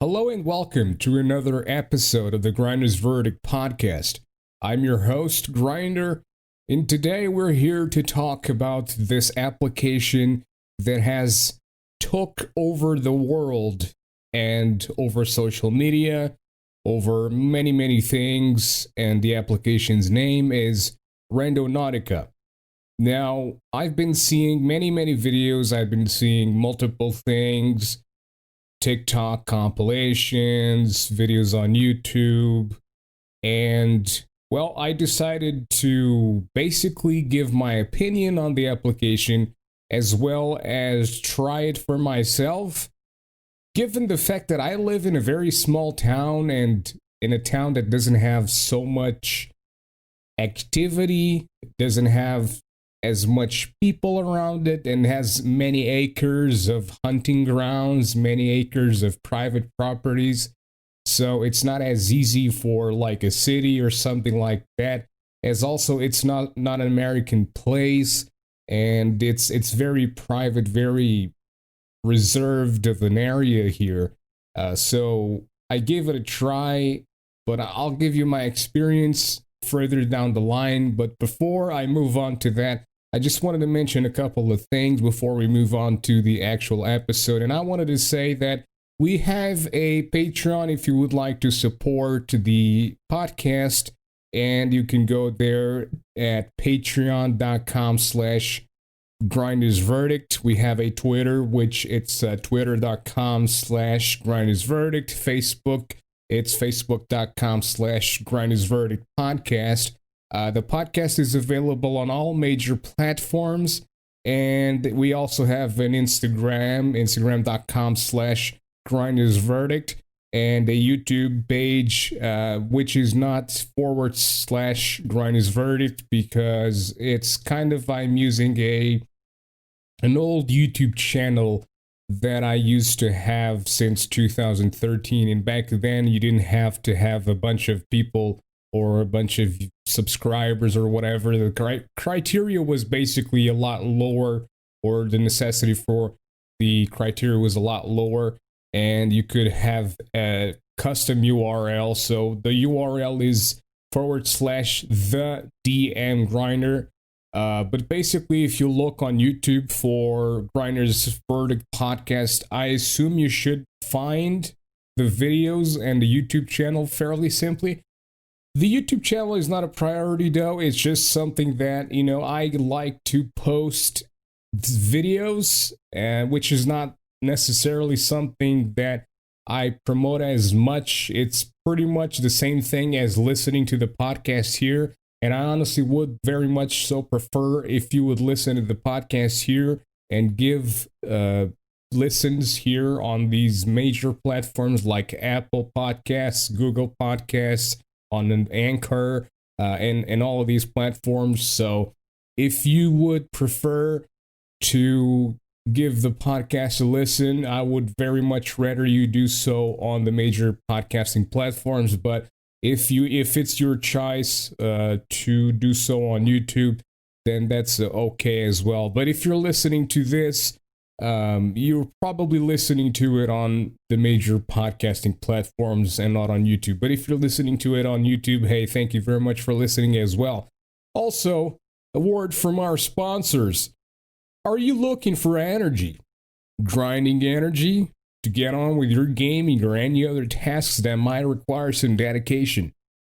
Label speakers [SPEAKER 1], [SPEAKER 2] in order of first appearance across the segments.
[SPEAKER 1] Hello and welcome to another episode of the Grinder's Verdict podcast. I'm your host, Grinder, and today we're here to talk about this application that has took over the world and over social media, over many things, and the application's name is RANDONAUTICA. Now, I've been seeing many videos, I've been seeing multiple things, TikTok compilations, videos on YouTube, and well, I decided to basically give my opinion on the application as well as try it for myself. Given the fact that I live in a very small town and in a town that doesn't have so much activity, doesn't have as much people around it, and has many acres of hunting grounds, many acres of private properties. So it's not as easy for like a city or something like that. As also it's not an American place, and it's very private, very reserved of an area here. So I gave it a try, but I'll give you my experience further down the line. But before I move on to that, I just wanted to mention a couple of things before we move on to the actual episode. And I wanted to say that we have a Patreon if you would like to support the podcast. And you can go there at patreon.com/grindersverdict. We have a Twitter, which it's twitter.com/grindersverdict. Facebook, it's facebook.com/grindersverdict podcast. The podcast is available on all major platforms, and we also have an instagram.com/grindersverdict, and a YouTube page, which is not /grindersverdict because it's kind of, I'm using an old YouTube channel that I used to have since 2013, and back then you didn't have to have a bunch of people or a bunch of subscribers or whatever. The criteria was basically a lot lower, or the necessity for the criteria was a lot lower, and you could have a custom URL. So the URL is /the DM Grinder. But basically, if you look on YouTube for Grinder's Verdict podcast, I assume you should find the videos and the YouTube channel fairly simply. The YouTube channel is not a priority though, it's just something that, I like to post videos, which is not necessarily something that I promote as much. It's pretty much the same thing as listening to the podcast here, and I honestly would very much so prefer if you would listen to the podcast here and give listens here on these major platforms like Apple Podcasts, Google Podcasts, on an Anchor, and all of these platforms. So if you would prefer to give the podcast a listen, I would very much rather you do so on the major podcasting platforms. But if it's your choice to do so on YouTube, then that's okay as well. But if you're listening to this, you're probably listening to it on the major podcasting platforms and not on YouTube. But if you're listening to it on YouTube, hey, thank you very much for listening as well. Also, a word from our sponsors. Are you looking for energy? Grinding energy to get on with your gaming or any other tasks that might require some dedication?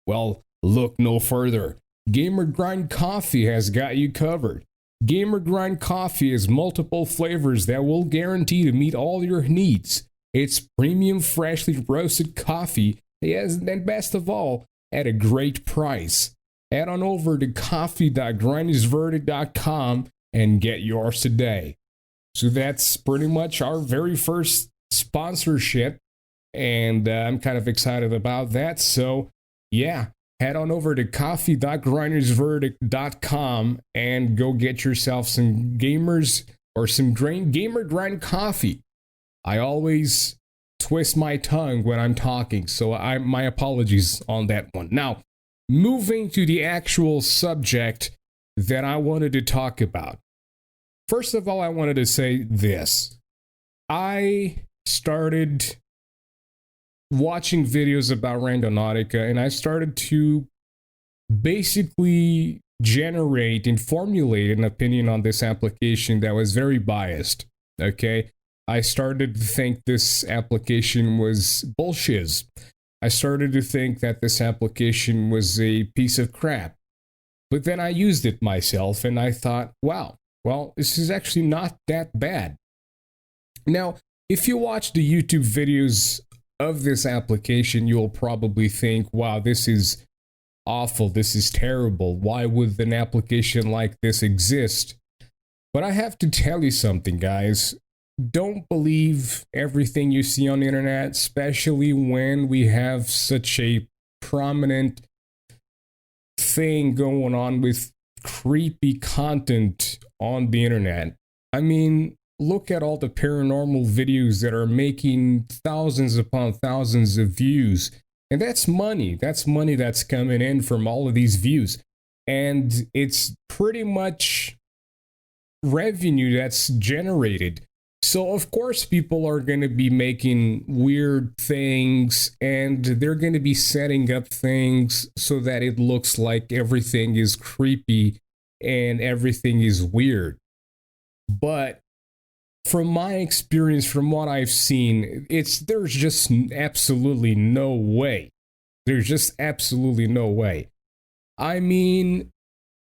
[SPEAKER 1] Well, look no further. Gamer Grind Coffee has got you covered. Gamer Grind Coffee has multiple flavors that will guarantee to meet all your needs. It's premium, freshly roasted coffee, yes, and best of all, at a great price. Head on over to coffee.grindersverdict.com and get yours today. So that's pretty much our very first sponsorship, and I'm kind of excited about that. So, yeah. Head on over to coffee.grindersverdict.com and go get yourself some gamers or some gamer grind coffee. I always twist my tongue when I'm talking, so my apologies on that one. Now, moving to the actual subject that I wanted to talk about. First of all, I wanted to say this. I started watching videos about Randonautica, and I started to basically generate and formulate an opinion on this application that was very biased. Okay, I started to think this application was bullshit. I started to think that this application was a piece of crap. But then I used it myself and I thought, wow, well, this is actually not that bad. Now, if you watch the YouTube videos of this application, you'll probably think, wow, this is awful, this is terrible. Why would an application like this exist? But I have to tell you something, guys. Don't believe everything you see on the internet, especially when we have such a prominent thing going on with creepy content on the internet. I mean, look at all the paranormal videos that are making thousands upon thousands of views. And that's money. That's money that's coming in from all of these views. And it's pretty much revenue that's generated. So, of course, people are going to be making weird things and they're going to be setting up things so that it looks like everything is creepy and everything is weird. But from my experience, from what I've seen, there's just absolutely no way. There's just absolutely no way. I mean,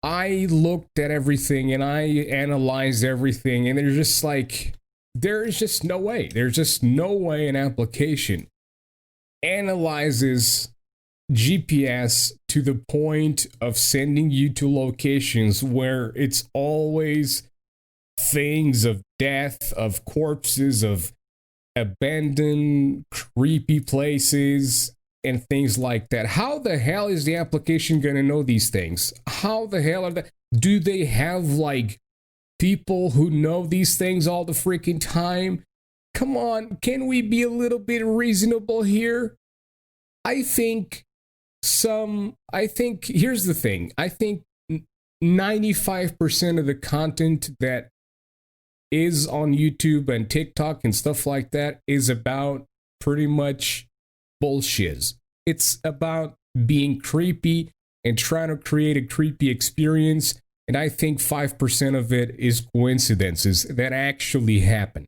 [SPEAKER 1] I looked at everything and I analyzed everything, and there's just no way. There's just no way an application analyzes GPS to the point of sending you to locations where it's always things of death, of corpses, of abandoned, creepy places, and things like that. How the hell is the application gonna know these things? How the hell are they? Do they have like people who know these things all the freaking time? Come on, can we be a little bit reasonable here? I think here's the thing. I think 95% of the content that is on YouTube and TikTok and stuff like that is about pretty much bullshit. It's about being creepy and trying to create a creepy experience. And I think 5% of it is coincidences that actually happen.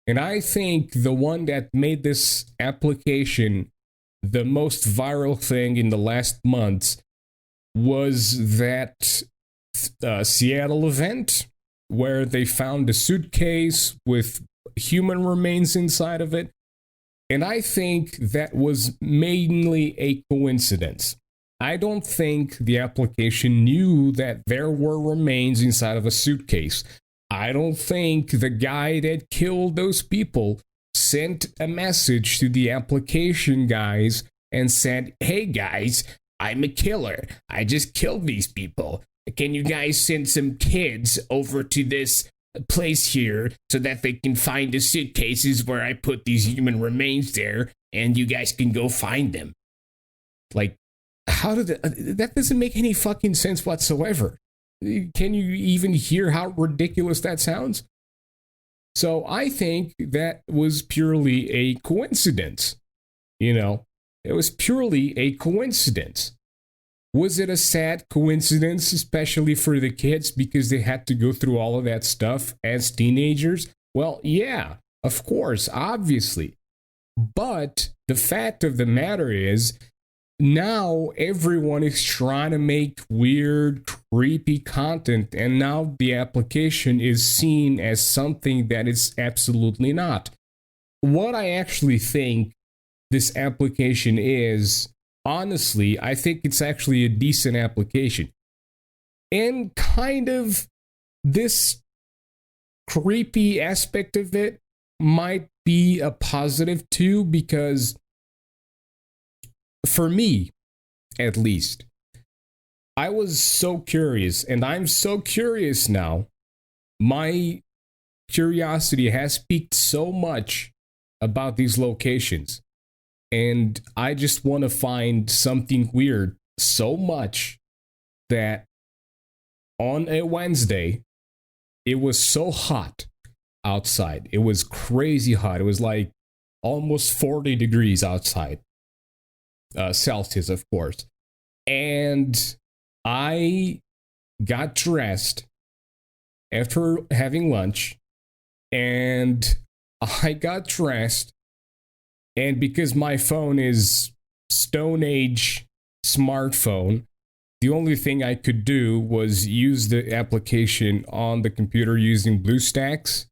[SPEAKER 1] And I think the one that made this application the most viral thing in the last months was that Seattle event where they found a suitcase with human remains inside of it. And I think that was mainly a coincidence. I don't think the application knew that there were remains inside of a suitcase. I don't think the guy that killed those people sent a message to the application guys and said, "Hey guys, I'm a killer. I just killed these people. Can you guys send some kids over to this place here so that they can find the suitcases where I put these human remains there, and you guys can go find them?" Like, how did that doesn't make any fucking sense whatsoever. Can you even hear how ridiculous that sounds? So I think that was purely a coincidence. It was purely a coincidence. Was it a sad coincidence, especially for the kids, because they had to go through all of that stuff as teenagers? Well, yeah, of course, obviously. But the fact of the matter is, now everyone is trying to make weird, creepy content, and now the application is seen as something that it's absolutely not. What I actually think this application is, honestly, I think it's actually a decent application. And kind of this creepy aspect of it might be a positive too, because for me, at least, I was so curious, and I'm so curious now. My curiosity has piqued so much about these locations, and I just want to find something weird so much that on a Wednesday, it was so hot outside. It was crazy hot. It was like almost 40 degrees outside, Celsius, of course. And I got dressed after having lunch, and I got dressed, and because my phone is Stone Age smartphone, the only thing I could do was use the application on the computer using BlueStacks.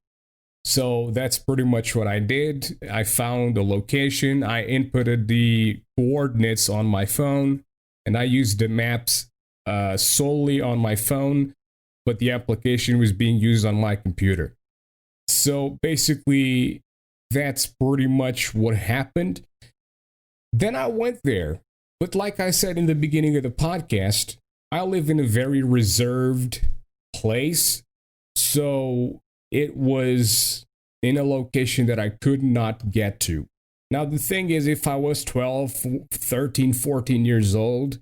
[SPEAKER 1] So that's pretty much what I did. I found a location, I inputted the coordinates on my phone, and I used the maps solely on my phone, but the application was being used on my computer. So basically, that's pretty much what happened. Then I went there. But like I said in the beginning of the podcast, I live in a very reserved place. So it was in a location that I could not get to. Now, the thing is, if I was 12, 13, 14 years old,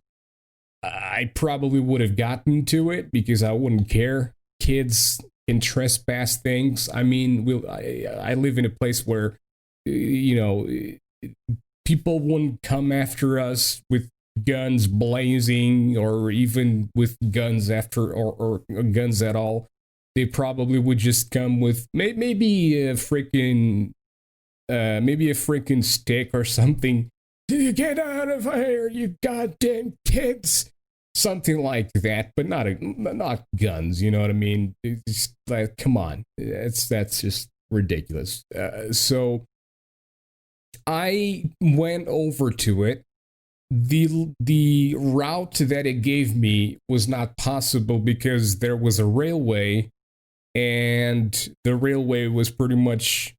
[SPEAKER 1] I probably would have gotten to it because I wouldn't care. Kids can trespass things. I mean, I live in a place where, people wouldn't come after us with guns blazing or even with guns or guns at all. They probably would just come with maybe a freaking stick or something. Get out of here, you goddamn kids! Something like that, but not guns. You know what I mean? It's like, come on, that's just ridiculous. So I went over to it. The route that it gave me was not possible because there was a railway, and the railway was pretty much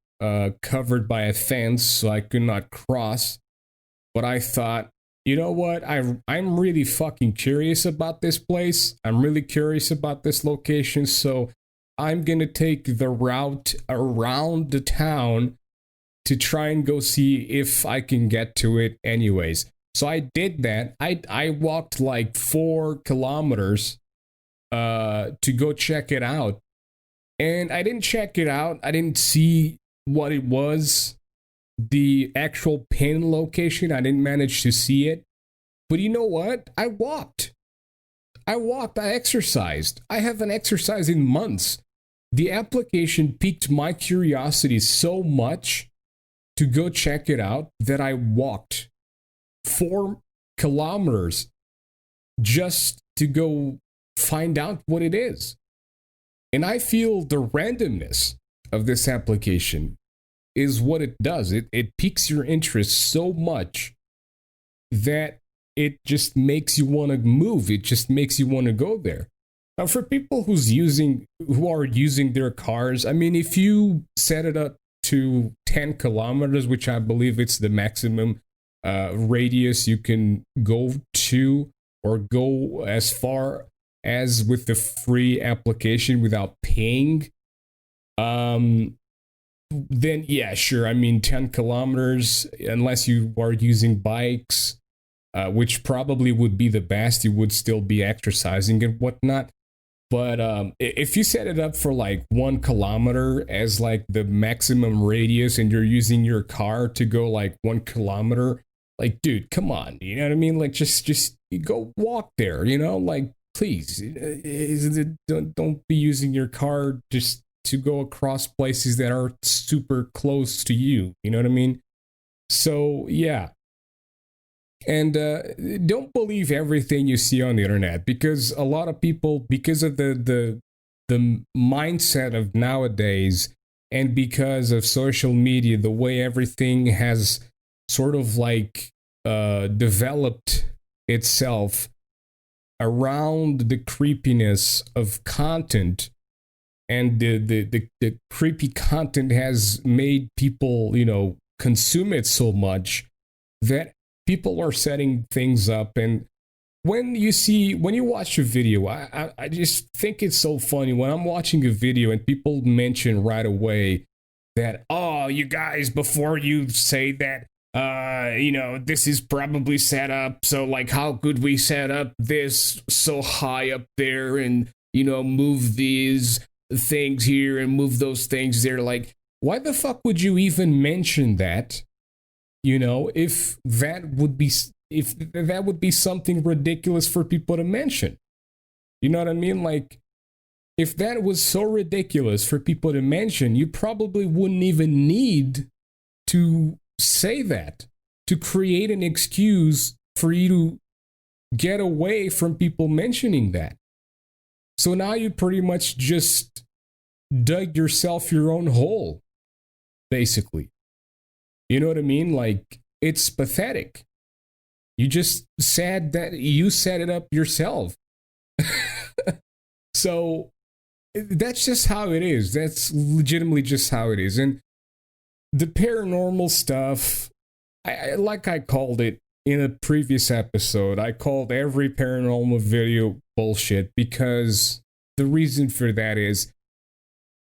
[SPEAKER 1] covered by a fence, so I could not cross. But I thought, you know what? I'm really fucking curious about this place. I'm really curious about this location, so I'm gonna take the route around the town to try and go see if I can get to it anyways. So I did that. I walked like 4 kilometers to go check it out. And I didn't check it out. I didn't see what it was. The actual pin location, I didn't manage to see it. But you know what? I walked. I exercised. I haven't exercised in months. The application piqued my curiosity so much to go check it out that I walked 4 kilometers just to go find out what it is. And I feel the randomness of this application is what it does. It piques your interest so much that it just makes you want to move. It just makes you want to go there. Now, for people who are using their cars, I mean, if you set it up to 10 kilometers, which I believe it's the maximum radius you can go to, or go as far as with the free application without paying, then yeah, sure. I mean, 10 kilometers, unless you are using bikes, which probably would be the best, you would still be exercising and whatnot. But if you set it up for like 1 kilometer as like the maximum radius, and you're using your car to go like 1 kilometer, like, dude, come on, you know what I mean? Like, just go walk there, like, please, don't be using your car just to go across places that are super close to you, you know what I mean? So yeah. And don't believe everything you see on the internet, because a lot of people, because of the mindset of nowadays, and because of social media, the way everything has sort of like developed itself around the creepiness of content, and the creepy content has made people, consume it so much that people are setting things up. And when you watch a video, I just think it's so funny when I'm watching a video and people mention right away that, oh, you guys, before you say that, this is probably set up, so like, how could we set up this so high up there and, move these things here and move those things there? Like, Why the fuck would you even mention that? You know, if that would be something ridiculous for people to mention. You know what I mean? Like, if that was so ridiculous for people to mention, you probably wouldn't even need to say that, to create an excuse for you to get away from people mentioning that. So now you pretty much just dug yourself your own hole, basically. You know what I mean? Like, it's pathetic. You just said that you set it up yourself. So that's just how it is. That's legitimately just how it is. And the paranormal stuff, like I called it in a previous episode, I called every paranormal video bullshit, because the reason for that is,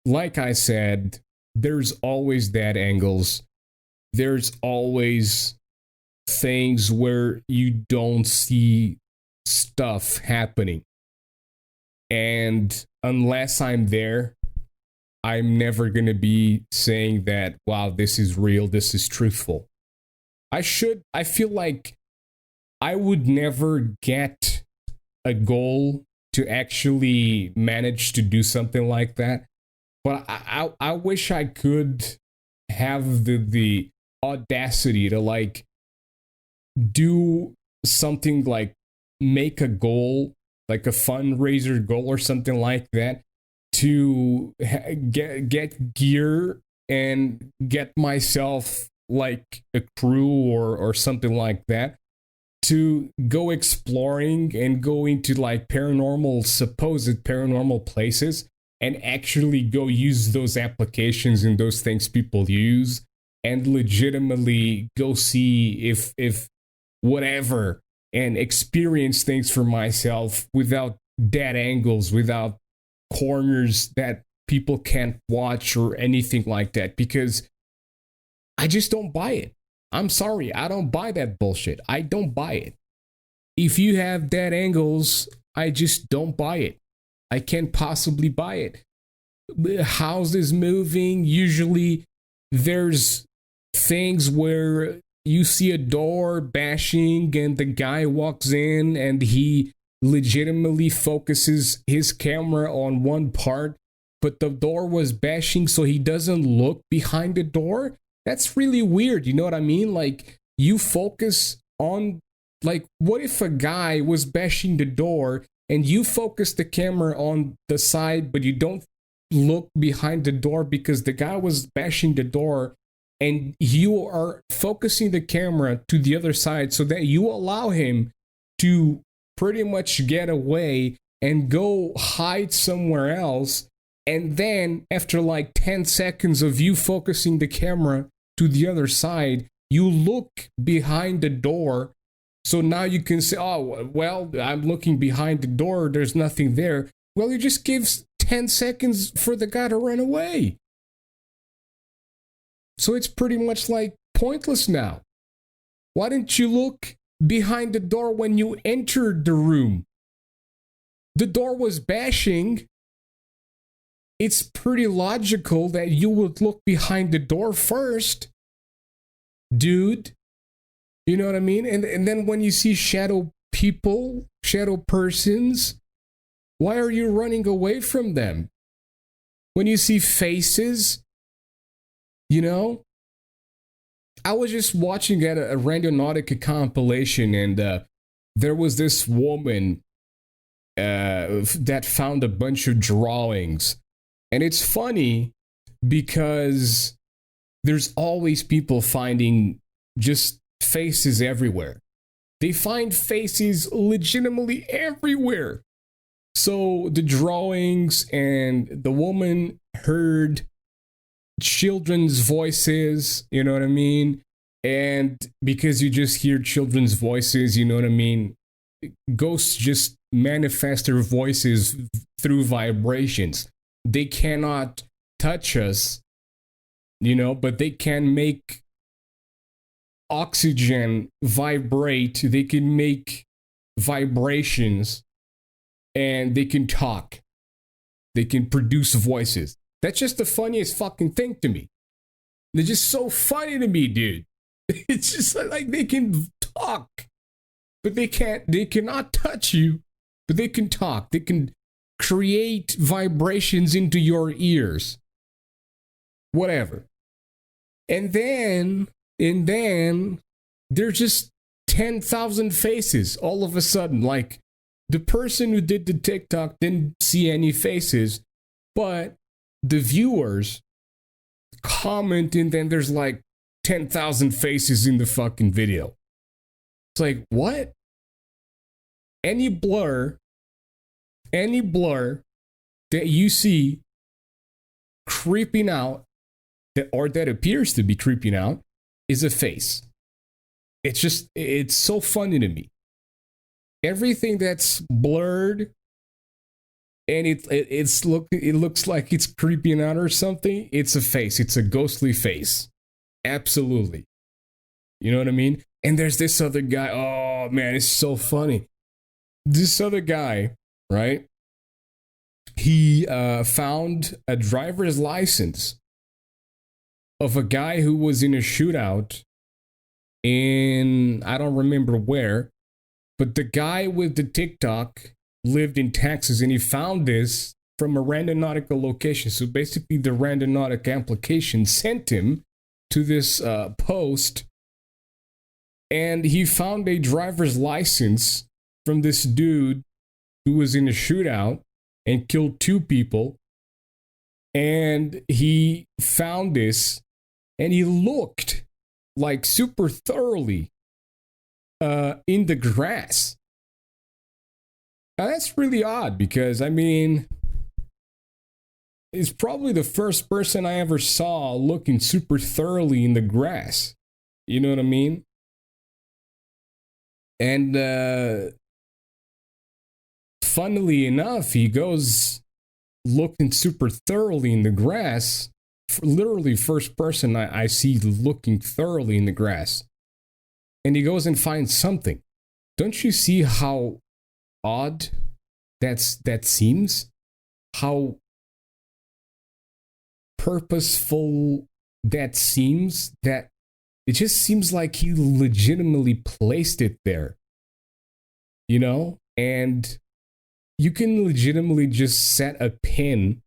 [SPEAKER 1] like I said, there's always dead angles. There's always things where you don't see stuff happening. And unless I'm there, I'm never going to be saying that, wow, this is real, this is truthful. I feel like I would never get a goal to actually manage to do something like that. But I wish I could have the audacity to like do something, like make a goal, like a fundraiser goal or something like that, to get gear and get myself like a crew or something like that, to go exploring and go into like supposed paranormal places, and actually go use those applications and those things people use, and legitimately go see if whatever, and experience things for myself without dead angles, without corners that people can't watch or anything like that, because I just don't buy it. I'm sorry, I don't buy that bullshit. I don't buy it. If you have dead angles, I just don't buy it. I can't possibly buy it. The house is moving. Usually there's things where you see a door bashing and the guy walks in and he legitimately focuses his camera on one part, but the door was bashing, so he doesn't look behind the door. That's really weird. You know what I mean? Like, you focus on, like, what if a guy was bashing the door and you focus the camera on the side, but you don't look behind the door because the guy was bashing the door, and you are focusing the camera to the other side so that you allow him to pretty much get away and go hide somewhere else. And then after like 10 seconds of you focusing the camera to the other side, you look behind the door. So now you can say, oh, well, I'm looking behind the door, there's nothing there. Well, you just give 10 seconds for the guy to run away. So it's pretty much like pointless now. Why didn't you look behind the door when you entered the room? The door was bashing. It's pretty logical that you would look behind the door first, dude. You know what I mean? And then when you see shadow people, shadow persons, why are you running away from them? When you see faces, you know? I was just watching at a Randonautica compilation, and there was this woman that found a bunch of drawings. And it's funny because there's always people finding just faces everywhere. They find faces legitimately everywhere. So the drawings, and the woman heard children's voices, you know what I mean? And because you just hear children's voices, you know what I mean? Ghosts just manifest their voices through vibrations. They cannot touch us, you know, but they can make oxygen vibrate. They can make vibrations, and they can talk. They can produce voices. That's just the funniest fucking thing to me. They're just so funny to me, dude. It's just like they can talk, but they cannot touch you, but they can talk. They can create vibrations into your ears. Whatever. And then there's just 10,000 faces all of a sudden. Like, the person who did the TikTok didn't see any faces, but the viewers comment, and then there's like 10,000 faces in the fucking video. It's like, what? Any blur that you see creeping out, that appears to be creeping out, is a face. It's so funny to me. Everything that's blurred and it looks like it's creeping out or something, it's a face. It's a ghostly face. Absolutely. You know what I mean? And there's this other guy. Oh man, it's so funny. This other guy, right? He found a driver's license of a guy who was in a shootout in, I don't remember where, but the guy with the TikTok lived in Texas, and he found this from a Randonautica location. So basically, the Randonautica application sent him to this post, and he found a driver's license from this dude who was in a shootout and killed 2 people. And he found this, and he looked like super thoroughly in the grass. Now that's really odd, because I mean, it's probably the first person I ever saw looking super thoroughly in the grass. You know what I mean? And funnily enough, he goes looking super thoroughly in the grass. Literally first person I see looking thoroughly in the grass. And he goes and finds something. Don't you see how odd that seems? How purposeful that seems? That it just seems like he legitimately placed it there. You know? And you can legitimately just set a pin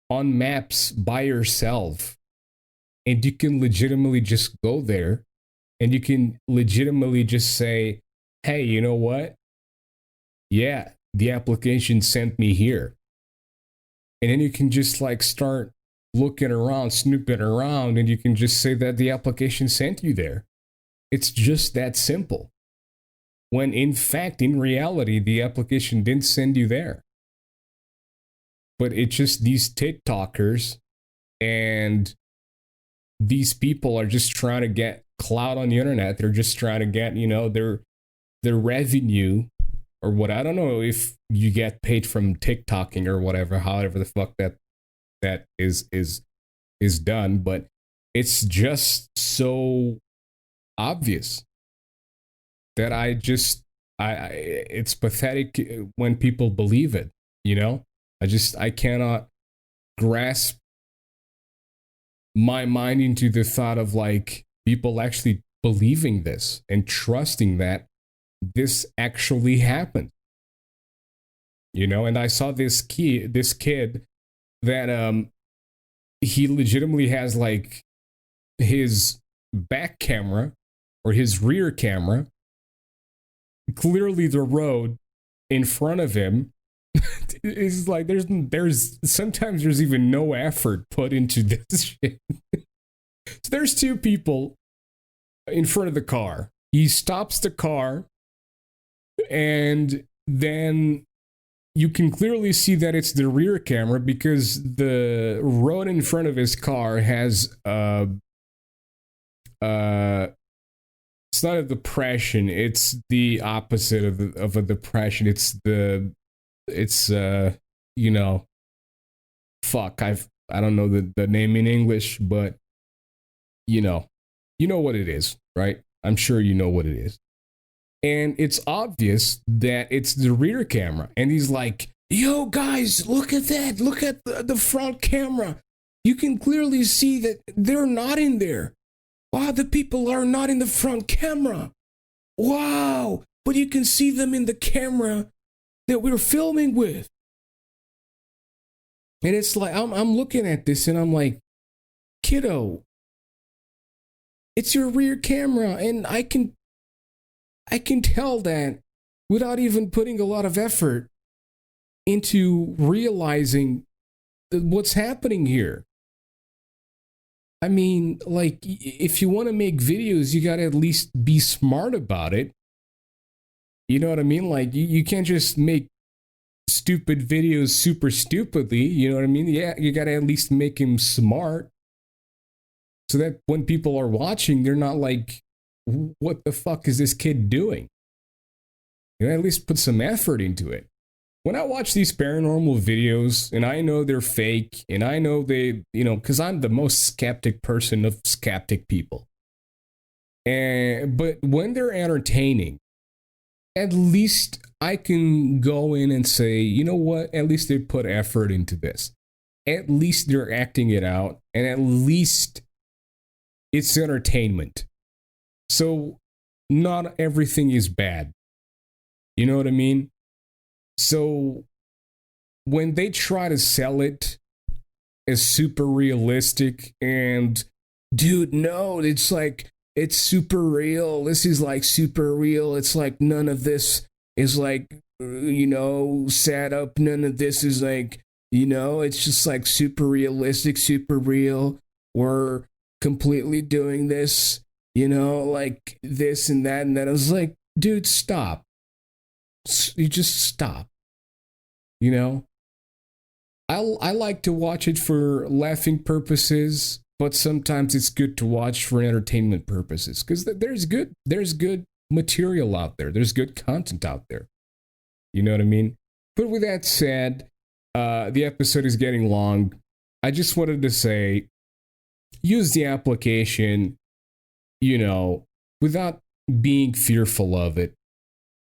[SPEAKER 1] on maps by yourself, and you can legitimately just go there, and you can legitimately just say, hey, you know what? Yeah, the application sent me here. And then you can just like start looking around, snooping around, and you can just say that the application sent you there. It's just that simple. When in fact, in reality, the application didn't send you there. But it's just these TikTokers and these people are just trying to get clout on the internet. They're just trying to get, you know, their revenue or what. I don't know if you get paid from TikToking or whatever, however the fuck that is done, but it's just so obvious that I it's pathetic when people believe it, you know? I cannot grasp my mind into the thought of like people actually believing this and trusting that this actually happened. You know, and I saw this kid that he legitimately has like his back camera or his rear camera, clearly the road in front of him. It's like there's sometimes there's even no effort put into this shit. So there's 2 people in front of the car. He stops the car, and then you can clearly see that it's the rear camera because the road in front of his car has it's not a depression, it's the opposite of a depression. It's you know, fuck, I don't know the name in English, but you know what it is, right? I'm sure you know what it is. And it's obvious that it's the rear camera. And he's like, yo guys, look at that. Look at the front camera. You can clearly see that they're not in there. Wow, the people are not in the front camera. Wow, but you can see them in the camera that we're filming with. And it's like, I'm looking at this and I'm like, kiddo, it's your rear camera. And I can tell that without even putting a lot of effort into realizing what's happening here. I mean, like, if you want to make videos, you got to at least be smart about it. You know what I mean? Like, you can't just make stupid videos super stupidly. You know what I mean? Yeah, you got to at least make him smart so that when people are watching, they're not like, what the fuck is this kid doing? You know, at least put some effort into it. When I watch these paranormal videos, and I know they're fake, and I know they, you know, because I'm the most skeptic person of skeptic people. But when they're entertaining, at least I can go in and say, you know what? At least they put effort into this. At least they're acting it out, and at least it's entertainment. So not everything is bad. You know what I mean? So when they try to sell it as super realistic and, dude, no, it's like, it's super real. This is like super real. It's like none of this is like, you know, set up. None of this is like, you know, it's just like super realistic, super real. We're completely doing this, you know, like this and that and that. I was like, dude, stop. You just stop. You know, I like to watch it for laughing purposes, but sometimes it's good to watch for entertainment purposes because there's good material out there. There's good content out there. You know what I mean? But with that said, the episode is getting long. I just wanted to say, use the application, you know, without being fearful of it.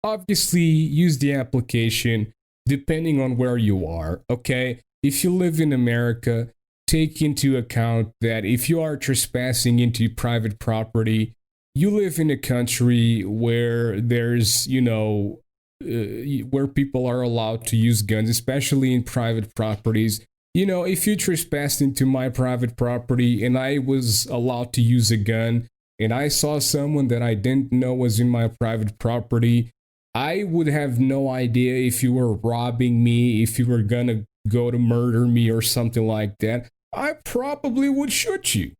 [SPEAKER 1] Obviously, use the application depending on where you are, okay? If you live in America, take into account that if you are trespassing into private property, you live in a country where there's, you know, where people are allowed to use guns, especially in private properties. You know, if you trespassed into my private property and I was allowed to use a gun and I saw someone that I didn't know was in my private property, I would have no idea if you were robbing me, if you were gonna go to murder me or something like that. I probably would shoot you.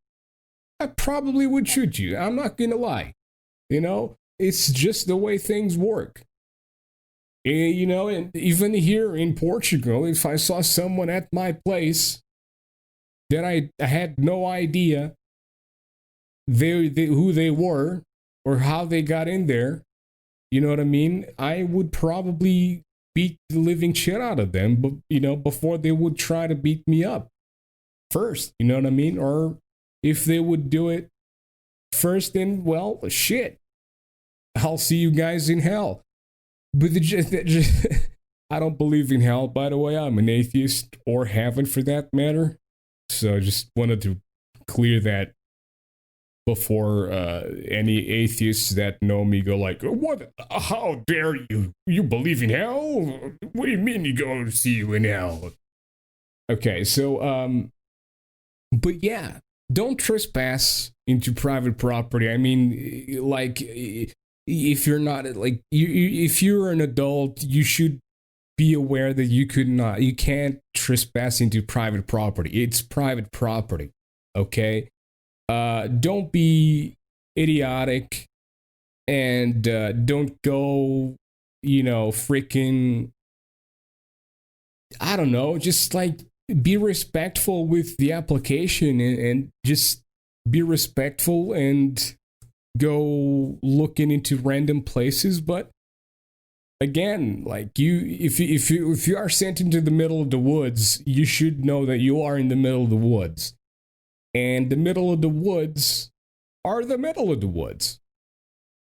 [SPEAKER 1] I'm not gonna lie. You know, it's just the way things work. And, you know, and even here in Portugal, if I saw someone at my place that I had no idea who they were or how they got in there, you know what I mean? I would probably beat the living shit out of them, but, you know, before they would try to beat me up first, you know what I mean? Or if they would do it first, then, well, shit. I'll see you guys in hell. But I don't believe in hell, by the way. I'm an atheist, or heaven for that matter. So I just wanted to clear that before any atheists that know me go like, what? How dare you? You believe in hell? What do you mean you go to see you in hell? Okay, so, but yeah, don't trespass into private property. I mean, like, if you're not, like, if you're an adult, you should be aware that you can't trespass into private property. It's private property, okay? Don't be idiotic and don't go, you know, freaking, I don't know, just like be respectful with the application and just be respectful and go looking into random places. But again, like, if you are sent into the middle of the woods, you should know that you are in the middle of the woods. And the middle of the woods are the middle of the woods.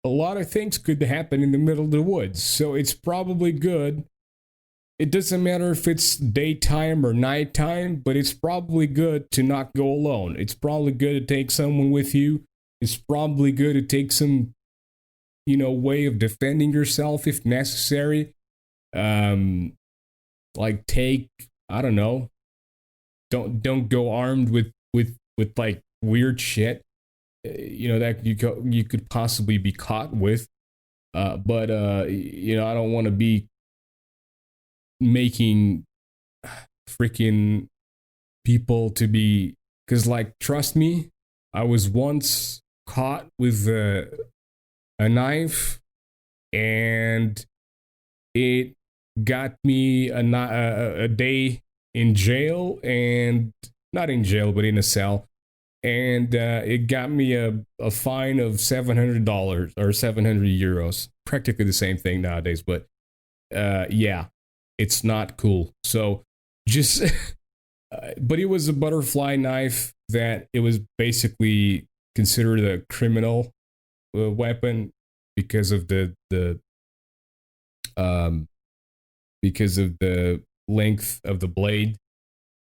[SPEAKER 1] A lot of things could happen in the middle of the woods. So it's probably good It doesn't matter if it's daytime or nighttime, but it's probably good to not go alone. It's probably good to take someone with you. It's probably good to take some, way of defending yourself if necessary. Um, like take, I don't know, don't go armed with like weird shit, that you could possibly be caught with. But I don't want to be making freaking people to be, because like trust me, I was once caught with a knife, and it got me a day in jail, and not in jail but in a cell, and it got me a fine of $700 or 700 euros, practically the same thing nowadays. But yeah, it's not cool. So just but it was a butterfly knife that it was basically considered a criminal weapon because of the um because of the length of the blade.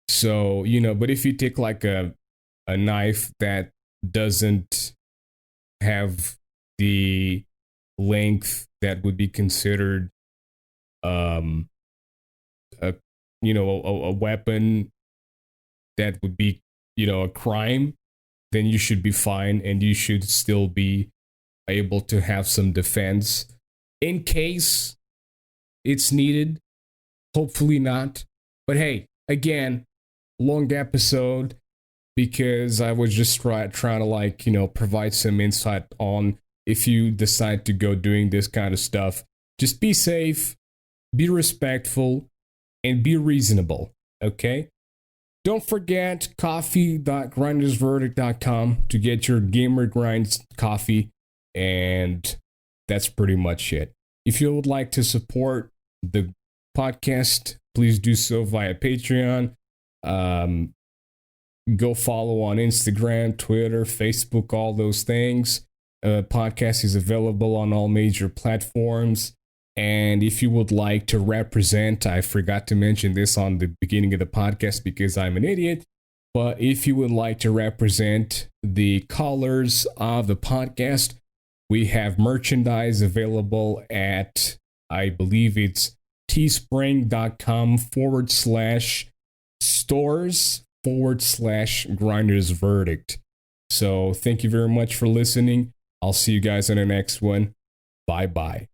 [SPEAKER 1] So, but if you take like a knife that doesn't have the length that would be considered a a weapon that would be a crime, then you should be fine, and you should still be able to have some defense in case it's needed. Hopefully not. But hey, again, long episode because I was just trying to like, provide some insight on if you decide to go doing this kind of stuff. Just be safe, be respectful, and be reasonable, okay? Don't forget coffee.grindersverdict.com to get your Gamer Grinds coffee, and that's pretty much it. If you would like to support the podcast, please do so via Patreon. Go follow on Instagram, Twitter, Facebook, all those things. Podcast is available on all major platforms. And if you would like to represent, I forgot to mention this on the beginning of the podcast because I'm an idiot. But if you would like to represent the colors of the podcast, we have merchandise available at, I believe it's teespring.com/stores/Grinders Verdict. So thank you very much for listening. I'll see you guys in the next one. Bye bye.